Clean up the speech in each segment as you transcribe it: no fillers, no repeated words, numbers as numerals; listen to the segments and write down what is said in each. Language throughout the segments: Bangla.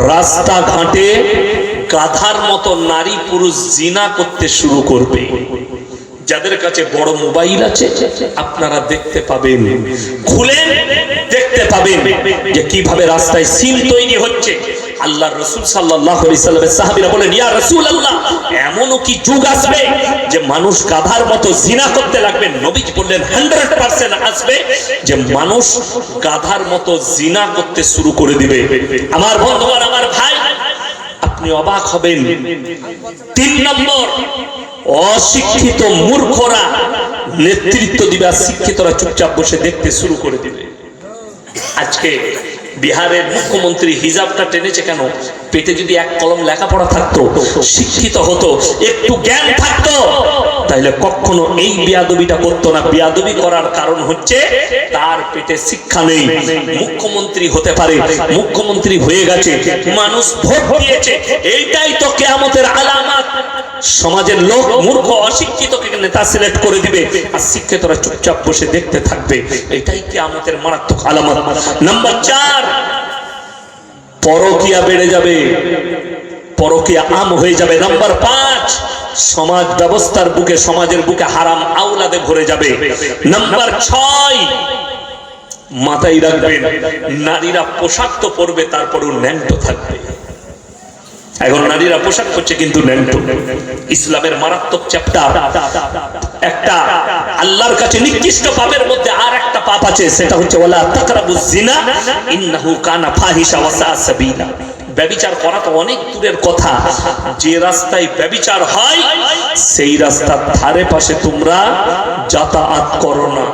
রাস্তাঘাটে গাধার মতো নারী পুরুষ জিনা করতে শুরু করবে। যাদের কাছে বড় মোবাইল আছে আপনারা দেখতে পাবেন, খুলেন দেখতে পাবেন যে কিভাবে রাস্তায় সিন তৈরি হচ্ছে। আল্লাহর রাসূল সাল্লাল্লাহু আলাইহি সাল্লামের সাহাবীরা বলেন, ইয়া রাসূলুল্লাহ, এমনও কি যুগ আসবে যে মানুষ গাধার মতো জিনা করতে লাগবে? নবীজি বললেন 100% আসবে যে মানুষ গাধার মতো জিনা করতে শুরু করে দিবে। আমার বন্ধুগণ, আমার ভাই, আপনি অবাক হবেন। 3 নম্বর, অশিক্ষিত মূর্খরা নেতৃত্ব দিবে, শিক্ষিতরা চুপচাপ বসে দেখতে শুরু করে দিবে। আজকে বিহারের মুখ্যমন্ত্রী হিজাবটা টেনেছে কেন? পেটে যদি 1 কলম লেখাপড়া থাকতো, শিক্ষিত হতো, একটু জ্ঞান থাকতো, তাহলে কখনো এই বিয়াদবিটা করতো না। বিয়াদবি করার কারণ হচ্ছে তার পেটে শিক্ষা নেই। মুখ্যমন্ত্রী হতে পারে, মুখ্যমন্ত্রী হয়ে গেছে, মানুষ ভোট দিয়েছে, এইটাই তো কিয়ামতের আলামত। সমাজের লোক মূর্খ অশিক্ষিতকে নেতা সিলেক্ট করে দিবে, আর শিক্ষিতরা চুপচাপ বসে দেখতে থাকবে, এটাই কিয়ামতের মারাত্মক আলামত। নাম্বার 4, পরকীয়া বেড়ে যাবে, পরকীয়া আম হয়ে যাবে। নাম্বার 5, সমাজ ব্যবস্থার বুকে, সমাজের বুকে হারাম আওলাদে ভরে যাবে। নাম্বার 6, মাথায় রাখবেন, নারীরা পোশাক তো পরবে, তারপরেও ন্যাংটো থাকবে। এখন নারীরা পোশাক পরছে কিন্তু ন্যাংটো। ইসলামের মারাত্মক চ্যাপ্টার, একটা আল্লাহর কাছে নিকৃষ্ট পাপের মধ্যে আর একটা পাপ আছে, সেটা হচ্ছে ওয়ালা তাকরাবুজ জিনা ইন্নাহু কানা ফাহিশা ওয়া সা সাবিলা। ব্যভিচার করা তো অনেক দূরের কথা, যে রাস্তায় ব্যভিচার হয় সেই রাস্তার ধারে পাশে তোমরা যাতায়াত করো না।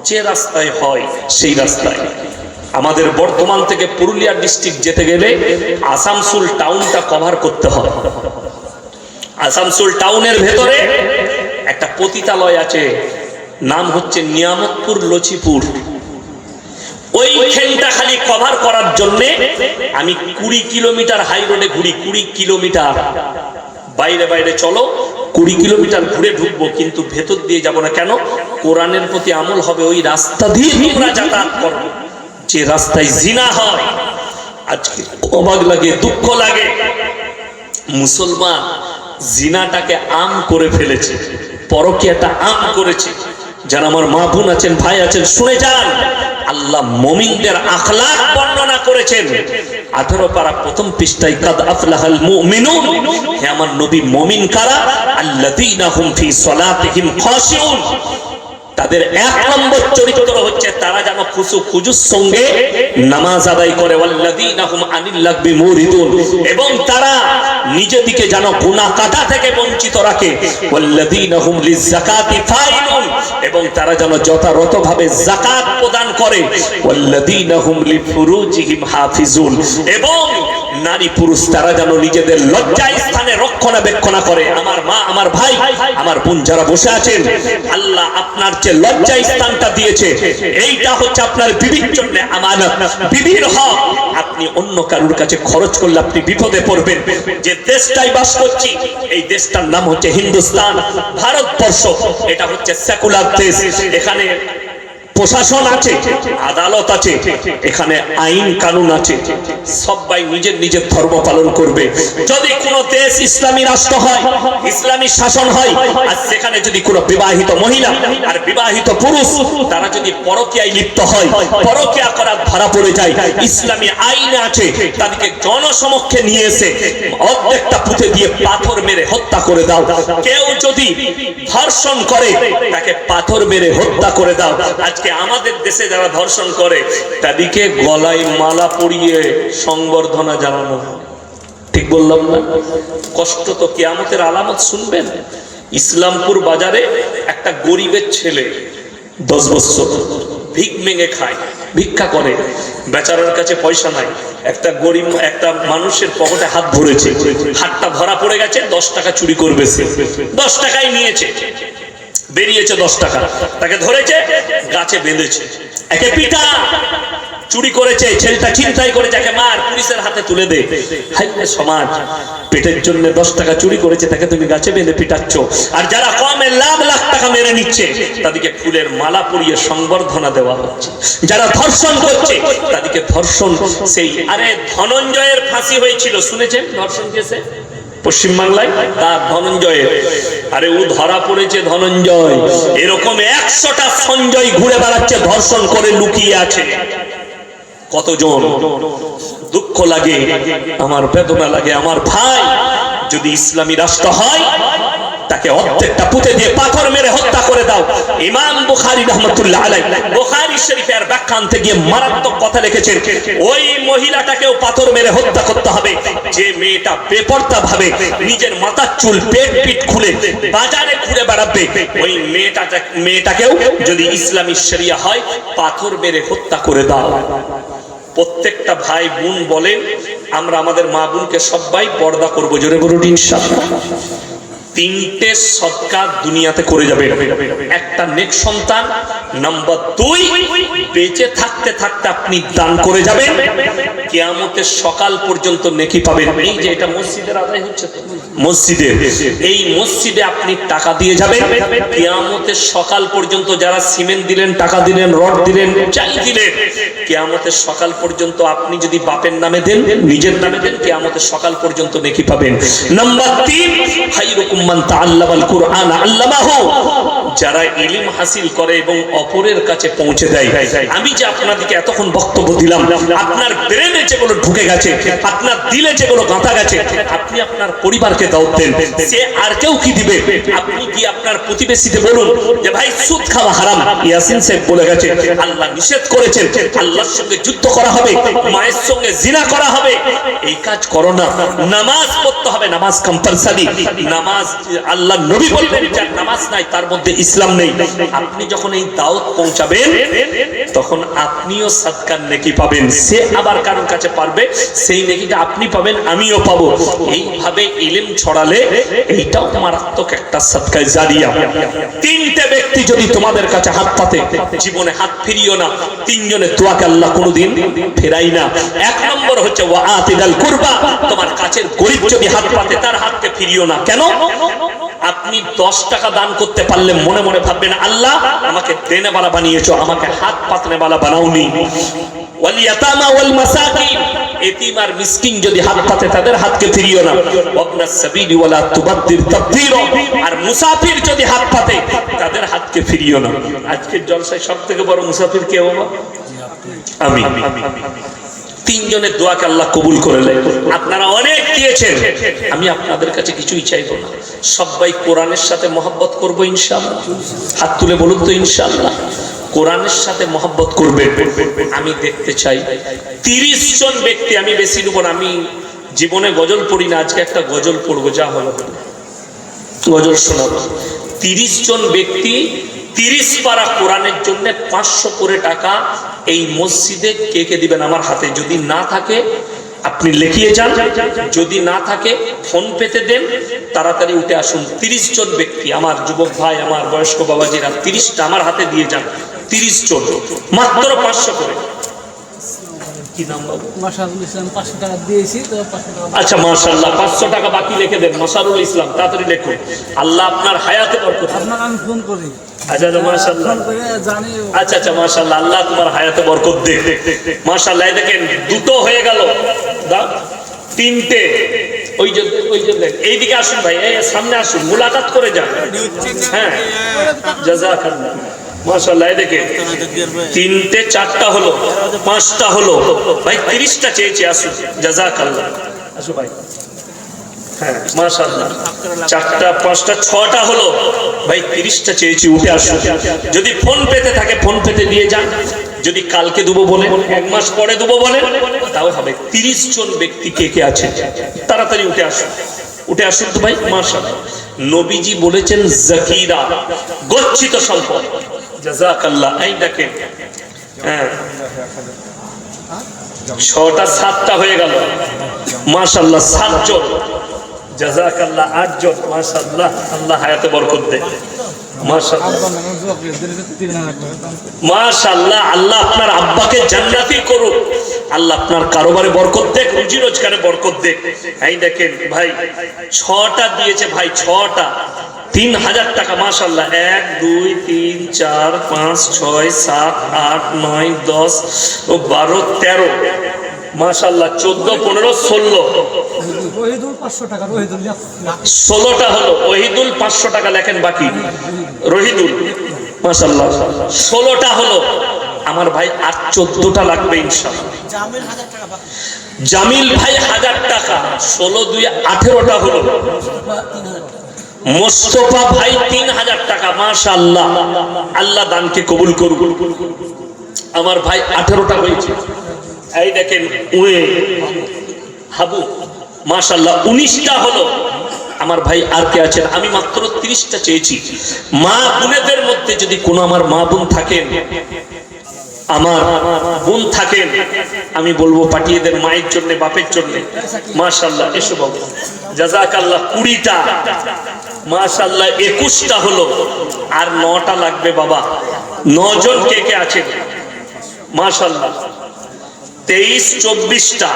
যে রাস্তায় হয় সেই রাস্তায়। আমাদের বর্তমান থেকে পুরুলিয়া ডিস্ট্রিক্ট যেতে গেলে আসানসোল টাউনটা কভার করতে হয়। আসানসোল টাউনের ভেতরে একটা পতিতালয় আছে, নাম হচ্ছে নিয়ামতপুর লচিপুর। ওইখানটা খালি কভার করার জন্য আমি 20 কিলোমিটার হাই রোডে ঘুরি। 20 কিলোমিটার বাইরে বাইরে চলো, 20 কিলোমিটার ঘুরে ঢুকবো, কিন্তু ভেতর দিয়ে যাব না। কেন? কোরআনের প্রতি আমল হবে, ওই রাস্তা দিয়ে তোমরা যাতায়াত করো। যে রাস্তায় জিনা হয়, আজকে অবাক লাগে, দুঃখ লাগে, মুসলমান জিনাটাকে আম করে ফেলেছে, পরকীয়াটা আম করেছে। যারা আমার মা বোন আছেন, ভাই আছেন, শুনে যান, আল্লাহ মুমিনদের আখলাক বর্ণনা করেছেন 18 পারা 1ম পৃষ্ঠায়, কাদ আফলাহাল মুমিনুন। হে আমার নবী, মুমিন কারা? আল্লাযীনা হুম ফি সালাতিহিম খাশিউন। তাদের 1 নম্বর চরিত্র হচ্ছে তারা যেন খুজুর সঙ্গে নামাজ আদায় করে। ওয়াল্লাযীনা হুম আনিল লাগবি মুরিদুন, এবং তারা নিজেদিকে যেন গুনাহ কাটা থেকে বঞ্চিত রাখে। ওয়াল্লাযীনা হুম লিযাকাতি ফাইলুন, এবং তারা যেন যথাযথভাবে যাকাত প্রদান করে। ওয়াল্লাযীনা হুম লিফুরুজিহিম হাফিজুন, এবং নারী পুরুষ তারা যেন নিজেদের লজ্জা স্থানে রক্ষণাবেক্ষণ করে। আমার মা, আমার ভাই, আমার বোন যারা বসে আছেন, আল্লাহ আপনার যে লজ্জা স্থানটা দিয়েছে, এইটা হচ্ছে আপনার বিবির জন্য আমানত, বিবির হক। আপনি অন্য কারোর কাছে খরচ করলে আপনি বিপদে পড়বেন। যে দেশটাই বাস করছি, এই দেশটার নাম হচ্ছে হিন্দুস্তান, ভারতবর্ষ। এটা হচ্ছে সেকুলার দেশ। এখানে প্রশাসন আছে, আদালত আছে, এখানে আইন কানুন আছে, সবাই নিজের নিজের ধর্ম পালন করবে। যদি কোনো দেশ ইসলামী রাষ্ট্র হয়, ইসলামী শাসন হয়, আর সেখানে যদি কোনো বিবাহিত মহিলা আর বিবাহিত পুরুষ তারা যদি পরকীয়ায় লিপ্ত হয়, পরকীয়া করার ধরা পড়ে যায়, ইসলামী আইন আছে, তাদেরকে জনসমক্ষে নিয়ে এসে অর্ধেকটা পুঁতে দিয়ে পাথর মেরে হত্যা করে দাও। কেউ যদি ধর্ষণ করে, তাকে পাথর মেরে হত্যা করে দাও। আজকে আমাদের দেশে যারা ধর্ষণ করে, তাদেরকে গলায় মালা পরিয়ে সংবর্ধনা জানানো। ঠিক বললাম না? কষ্ট তো কিয়ামতের আলামত। শুনবেন, ইসলামপুর বাজারে একটা গরিবের ছেলে 10 বছর ভিক মেঙে খায়, ভিক্ষা করে, বেচারার কাছে পয়সা নাই। একটা গরিব, একটা মানুষের পকেটে হাত ভরেছে, হাতটা ধরা পড়ে গেছে, 10 টাকা চুরি করবে সে, 10 টাকাই নিয়েছে, বেরিয়েছে 10 টাকা, তাকে ধরেছে, গাছে বেঁধেছে, একে পিটা। চুরি করেছে, ছেলেটা ছিনতাই করে, যাকে মার, পুলিশের হাতে তুলে দে। হাই রে সমাজ, পেটের জন্য 10 টাকা চুরি করেছে, তাকে তুমি গাছে বেঁধে পিটাচ্ছ। আর যারা কমে লাখ লাখ টাকা মেরে নিচ্ছে, তাদেরকে ফুলের মালা পরিয়ে সংবর্ধনা দেওয়া হচ্ছে। যারা ধর্ষণ করছে, তাদেরকে ধর্ষণ, সেই আরে ধনঞ্জয়ের ফাঁসি হয়েছিল, শুনেছেন ধর্ষণ কেসে পশ্চিমবাংলায়, তার ধনঞ্জয়ের, আরে ও ধরা পড়েছে ধনঞ্জয়। এরকম 100টা সঞ্জয় ঘুরে বেড়াচ্ছে, ধর্ষণ করে লুকিয়ে আছে। কতজন, দুঃখ লাগে আমার, বেদনা লাগে আমার ভাই। যদি ইসলামী রাষ্ট্র হয়, তাকে অর্ধেকটা পুঁতে দিয়ে পাথর মেরে হত্যা করে দাও। ইমাম বুখারী রাহমাতুল্লাহ আলাইহি বুখারী শরীফের ব্যাখ্যা আনতে গিয়ে মারাত্মক কথা লিখেছেন, ওই মহিলাটাকেও পাথর মেরে হত্যা করতে হবে যে মেয়েটা বেপরদা ভাবে নিজের মাথার চুল পেট পিট খুলে বাজারে ঘুরে বেড়াবে। ওই মেয়েটাকেও যদি ইসলামী শরিয়া হয়, পাথর মেরে হত্যা করে দাও। প্রত্যেকটা ভাই বোন বলেন, আমরা আমাদের মা বোনকে সবাই পর্দা করবো, জোরে বলুন ইনশাআল্লাহ। 3টে সদকা দুনিয়াতে করে যাবে। একটা নেক সন্তান, নাম্বার 2 বেঁচে থাকতে থাকতে আপনি দান করে যাবেন, কিয়ামতের সকাল পর্যন্ত নেকি পাবেন। এই যে এটা মসজিদের আদায় হচ্ছে তো, মসজিদে, এই মসজিদে আপনি টাকা দিয়ে যাবেন, কিয়ামতের সকাল পর্যন্ত যারা সিমেন্ট দিলেন, টাকা দিলেন, রড দিলেন, চাই দিলেন, কিয়ামতের সকাল পর্যন্ত আপনি যদি বাপের নামে দেন, নিজের নামে দেন, কিয়ামতের সকাল পর্যন্ত নেকি পাবেন। নাম্বার 3, খায়রুকুম মান তাআল্লামাল কুরআন আল্লামাহু, যারা ইলম হাসিল করে এবং অপরের কাছে পৌঁছে দেয়। আমি যে আপনাদেরকে এতক্ষণ বক্তব্য দিলাম, আপনার ব্রেনে যেগুলো ঢুকে গেছে, আপনার দিলে যেগুলো গাঁথা গেছে, আপনি আপনার পরিবারকে দাওয়াত দেন। সে আর কেউ কি দিবে? আপনি কি আপনার প্রতিবেশীকে বলুন যে ভাই সুদ খাওয়া হারাম, ইয়াসিন সাহেব বলে গেছে, আল্লাহ নিষেধ করেছেন, আল্লাহর সঙ্গে যুদ্ধ করা হবে, মায়ের সঙ্গে জিনা করা হবে, এই কাজ করো না। নামাজ পড়তে হবে, নামাজ কম্পালসারি। নামাজ আল্লাহ নবী বললেন, যার নামাজ নাই তার মধ্যে ইসলাম নেই। আপনি যখন এই দাওয়াত পৌঁছাবেন, তখন আপনিও সাদকার নেকি পাবেন, সে আবার কারোর কাছে পারবে, সেই নেকিটা আপনি পাবেন, আমিও পাবো। এইভাবে ইলম ছড়ালে এইটাও মারাত্মক একটা সাদকা জারিয়া। 3টে ব্যক্তি যদি তোমাদের কাছে হাত পাতে, জীবনে হাত ফিরিও না। 3 জনের দোয়াকে আল্লাহ কোনোদিন ফেরাই না। 1 নম্বর হচ্ছে ওয়া আতিদাল কুরবা, তোমার কাছের গরীব যদি হাত পাতে, তার হাতকে ফিরিও না। কেন? আপনি 10 টাকা দান করতে পারলে মনে মনে ভাববেন, আল্লাহ আমাকে দেনে वाला বানিয়েছো, আমাকে হাত পাতনে वाला বানাওনি। ওয়াল ইয়াতামা ওয়াল মাসাকিন, এতিম আর মিসকিন যদি হাত পাতে, তাদের হাতকে ফিরিও না। ওয়াবনাস সাবিলি ওয়ালা তুবাদ্দির তাবদীরা, আর মুসাফির যদি হাত পাতে, তাদের হাতকে ফিরিও না। আজকের জলসায় সবথেকে বড় মুসাফির কে বাবা? আমি। 3 জনের দোয়াকে আল্লাহ কবুল করে নেয়। আপনারা অনেক দিয়েছেন, আমি আপনাদের কাছে কিছুই চাইবো না। সবাই কোরআনের সাথে মহব্বত করবো ইনশাআল্লাহ। হাত তুলে বলুন তো ইনশাআল্লাহ। কোরআনের সাথে মহব্বত করবে। আমি দেখতে চাই 30 জন ব্যক্তি, আমি বেশি নেব না, আমি জীবনে গজল পড়ি না, আজকে একটা গজল পড়বো, যা হলো গজল শোনাবো। 30 জন ব্যক্তি 30 পারা কোরআনের জন্য 500 করে টাকা এই মসজিদে কে কে দিবেন? আমার হাতে যদি না থাকে আপনি লিখিয়ে যান, যদি না থাকে ফোন পেতে দেন, তাড়াতাড়ি উঠে আসুন। 30 জন ব্যক্তি, আমার যুবক ভাই, আমার বয়স্ক বাবাজিরা, 30টা আমার হাতে দিয়ে যান। 30 জন, মাত্র 500 করে। কি নাম বাবু? মাশারুল ইসলাম, 500 টাকা দিয়েছি তো, 500 টাকা। আচ্ছা মাশাআল্লাহ, 500 টাকা বাকি লিখে দেন। মাশারুল ইসলাম, তাড়াতাড়ি লিখুন। আল্লাহ আপনার হায়াতে বরকত। আপনাকে আমি ফোন করি। আচ্ছা মাশাআল্লাহ, ফোন করে জানি। আচ্ছা মাশাআল্লাহ, আল্লাহ তোমার হায়াতে বরকত দেখ। মাশাআল্লাহ, এই দেখেন 2টো হয়ে গেল, দাও 3টে। ওই যে এইদিকে আসুন ভাই, এই সামনে আসুন, মুলাকাত করে যান। হ্যাঁ, জাযাকাল্লাহ। মাশাআল্লাহ, এই দেখেন 3টে, 4টা হলো, 5টা হলো ভাই, 30টা চেয়েছি, আসুন। জাযাকাল্লাহ, আসুন ভাই। হ্যাঁ মাশাআল্লাহ, 4টা, 5টা, 6টা হলো ভাই, 30টা চেয়েছি, উঠে আসুন। যদি ফোন পেতে থাকে ফোন পেতে দিয়ে যান, যদি কালকে দেবো বলে, 1 মাস পরে দেবো বলে, তাও হবে। 30 জন ব্যক্তি কে কে আছে, তাড়াতাড়ি উঠে আসুন, উঠে আসুন তো ভাই। মাশাআল্লাহ, নবীজি বলেছেন জাকিরা, গচ্ছিত সম্পদ। জাযাকাল্লাহ, এই দেখেন, হ্যাঁ 6টা, 7টা হয়ে গেল। মাশাআল্লাহ, 7 জন। জাযাকাল্লাহ, 8 জন। মাশাআল্লাহ, আল্লাহ হায়াতে বরকত দেয়। মাশাআল্লাহ, বাপরে 3,000 টাকা দাম। মাশাআল্লাহ, আল্লাহ আপনার আব্বাকে জান্নাতি করুক, আল্লাহ আপনার কারোবারে বরকত দেখ, রুজি রোজগারে বরকত দেখ। এই দেখেন ভাই 6টা দিয়েছে ভাই, 6টা 3,000 টাকা। মাশাআল্লাহ, 1 2 3 4 5 6 7 8 9 10 ও 12 13, মাশাআল্লাহ 14 15 16, রহিদুল 500 টাকা, রহিদুল 16টা হলো। ওহিদুল 500 টাকা লেখেন, বাকি রহিদুল মাশাআল্লাহ 16টা হলো। আমার ভাই আর 14টা লাগবে ইনশাআল্লাহ। জামিল ভাই 1000 টাকা, 16 2 18টা হলো। মোস্তফা ভাই 3000 টাকা, মাশাআল্লাহ, আল্লাহ দানকে কবুল করুক। আমার ভাই 18টা হয়েছে। এই দেখেন হাবু, মাশাআল্লাহ 19টা হলো। আমার ভাই আর কে আছেন? আমি মাত্র 30টা চেয়েছি। মা বোনেদের মধ্যে যদি কোনো আমার মা বোন থাকেন, আমার বোন থাকেন, আমি বলবো পাঠিয়ে দেন মায়ের জন্য, বাপের জন্য। মাশাআল্লাহ, এসো বাবু, জাযাকাল্লাহ। 20টা, মাশাআল্লাহ 21টা হলো। আর 9টা লাগবে বাবা। 9 জন কে কে আছেন? মাশাআল্লাহ 23 24টা,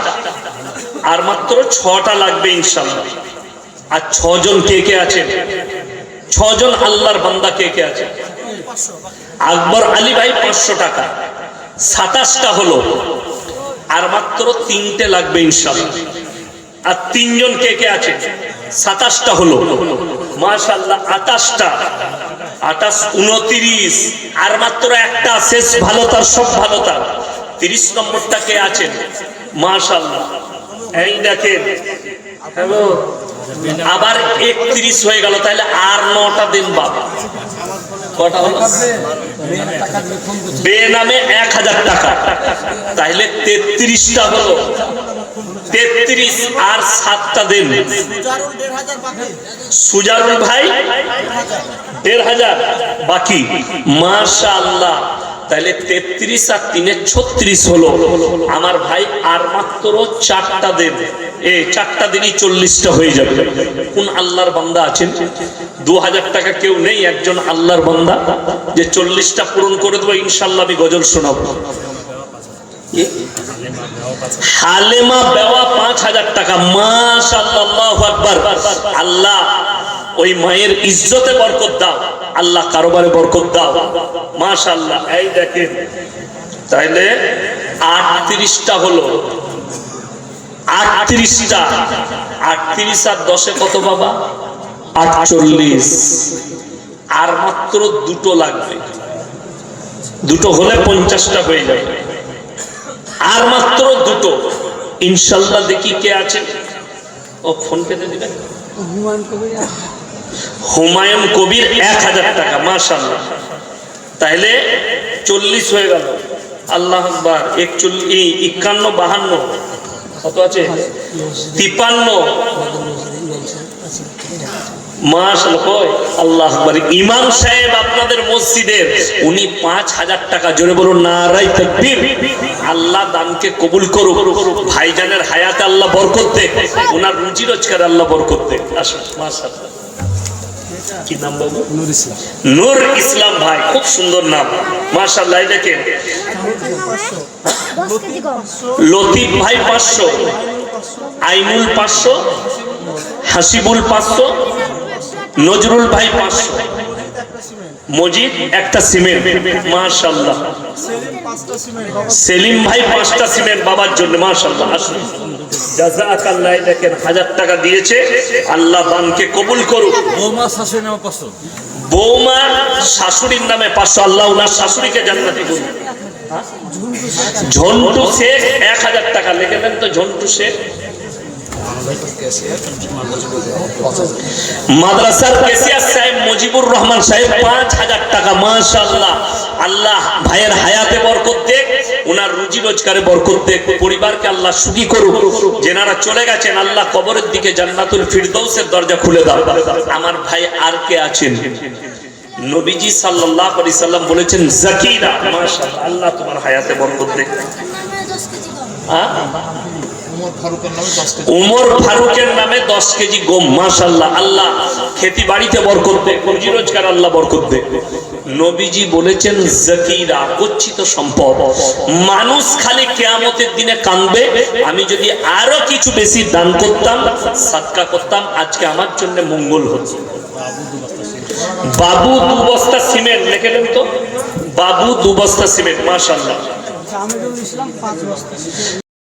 আর মাত্র 6টা লাগবে ইনশাআল্লাহ। আর 6 জন কে কে আছেন? 6 জন আল্লাহর বান্দা কে কে আছেন? আকবর আলী ভাই 500 টাকা, 27টা হলো। আর মাত্র 3টে লাগবে ইনশাআল্লাহ। আর 3 জন কে কে আছে? 27টা হলো। মাশাআল্লাহ 28টা, 28 29, আর মাত্র একটা শেষ, ভালো তার সব ভালো তার। 30 নম্বরটা কে আছেন? মাশাআল্লাহ, এই দেখেন। হ্যালো, আবার 31 হয়ে গেল, তাহলে আর 9টা দিন বাবা। কটা হলো? বেনামে 1000 টাকা, তাহলে 33টা হলো। 33 আর 7টা দিন। সুজারুল ভাই 1500 বাকি, মাশাআল্লাহ। তাহলে 33 আর 3 36 হলো। আমার ভাই আর মাত্র 4টা দিন, এই 4টা দিনই 40টা হয়ে যাবে। কোন আল্লাহর বান্দা আছেন? 2000 টাকা কেউ নেই? একজন আল্লাহর বান্দা যে 40টা পূরণ করে দেবো ইনশাআল্লাহ। আমি গজল শোনাবো। হালেমা বেওয়া 5000 টাকা, মাশাআল্লাহ, আল্লাহু আকবার। আল্লাহ ওই মায়ের ইজ্জতে বরকত দাও, আল্লাহ কারোবারে বরকত দাও, মাশাআল্লাহ। এই দেখেন, তাইলে 38টা হলো। 38টা, 38 আর 10 কত বাবা? 48। আর মাত্র 2টো লাগবে, 2টো হলে 50টা হয়ে যাবে। আর মাত্র 2টো ইনশাআল্লাহ। দেখি কে আছে? ও ফোন পেতে দিবেন। হুমায়ুন কবির 1000 টাকা, মাশাআল্লাহ। তাহলে 40 হয়ে গেল। আল্লাহু আকবার। 41 51 52 কত আছে? 53। মাশাআল্লাহ, আল্লাহু আকবার। ইমাম সাহেব আপনাদের মসজিদের, উনি 5000 টাকা। জোরে বলুন নারায়ে তাকবীর। আল্লাহ দানকে কবুল করুক। ভাইজানের হায়াতে আল্লাহ বরকত দেখ, ওনার রুজি রোজগারে আল্লাহ বরকত দেখ। মাশাআল্লাহ। কি নাম বাবু? নূর ইসলাম। নূর ইসলাম ভাই, খুব সুন্দর নাম, মাশাআল্লাহ। দেখেন, লতিফ ভাই 500, আইনুল 500, হাসিবুল 500, নজরুল ভাই 500, মজিদ একটা সিমেন্ট, মাশাআল্লাহ। সেলিম ভাই 5টা সিমেন্ট বাবার জন্য, মাশাআল্লাহ। আসুন, জাযাকাল্লাহ। দেখেন 1000 টাকা দিয়েছে, আল্লাহ দানকে কবুল করুক। বৌমা শাশুড়ির নামে 500, বৌমা শাশুড়ির নামে 500, আল্লাহ ওনার শাশুড়িকে জান্নাতি করুন। ঝন্টু শেখ 1000 টাকা লিখে দেন তো। ঝন্টু শেখ মাদ্রাসার কেসিয়ার সাহেব মুজিবুর রহমান সাহেব 5000 টাকা, মাশাআল্লাহ। আল্লাহ ভাইয়ের হায়াতে বরকত দেখ, ওনার রুজি রোজগারে বরকত দেখ, পরিবারকে আল্লাহ সুখী করুক। যেনারা চলে গেছেন, আল্লাহ কবরের দিকে জান্নাতুল ফিরদৌসের দরজা খুলে দাও। আমার ভাই আর কে আছেন? নবীজি সাল্লাল্লাহু আলাইহি সাল্লাম বলেছেন যাকিরা, মাশাআল্লাহ। আল্লাহ তোমার হায়াতে বরকত দেখ। উমর ফারুকের নামে 10 কেজি গম, মাশাআল্লাহ। আল্লাহ খেতি বাড়িতে বরকত দেখ, রুজি রোজগার আল্লাহ বরকত দেখ। নবীজি বলেছেন জাকিরা, গচ্ছিত সম্পদ। মানুষ খালি কিয়ামতের দিনে কাঁদবে, আমি যদি আরো কিছু বেশি দান করতাম, সাদকা করতাম, আজকে আমার জন্য মঙ্গল হতো। বাবু 2 বস্তা সিমেন্ট, লিখে নেন তো, বাবু 2 বস্তা সিমেন্ট, মাশাআল্লাহ। আমিরুল ইসলাম 5 বস্তা।